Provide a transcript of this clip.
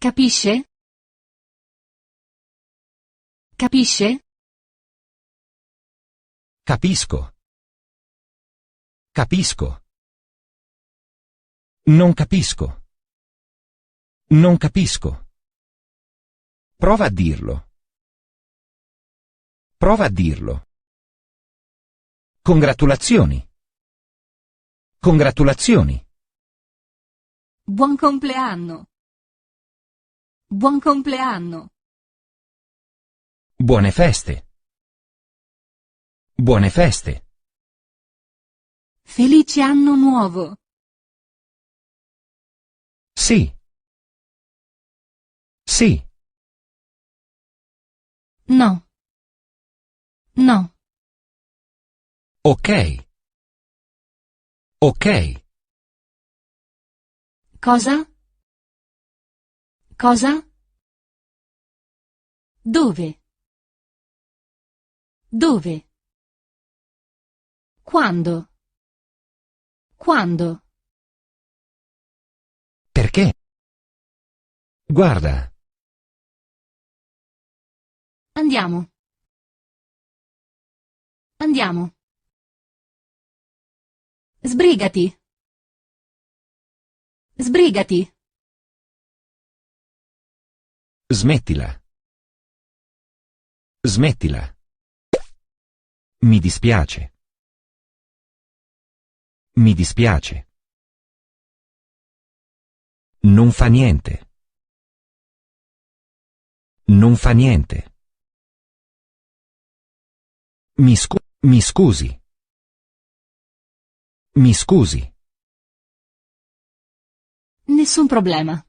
Capisce? Capisce? Capisco. Capisco. Non capisco. Non capisco. Prova a dirlo. Prova a dirlo. Congratulazioni. Congratulazioni. Buon compleanno. Buon compleanno. Buone feste. Buone feste. Felice anno nuovo. Sì. Sì. No. No. Ok. Ok. Cosa? Cosa? Dove? Dove? Quando? Quando? Perché? Guarda. Andiamo. Andiamo. Sbrigati. Sbrigati. Smettila. Smettila. Mi dispiace. Mi dispiace. Non fa niente. Non fa niente. Mi scusi. Mi scusi. Nessun problema.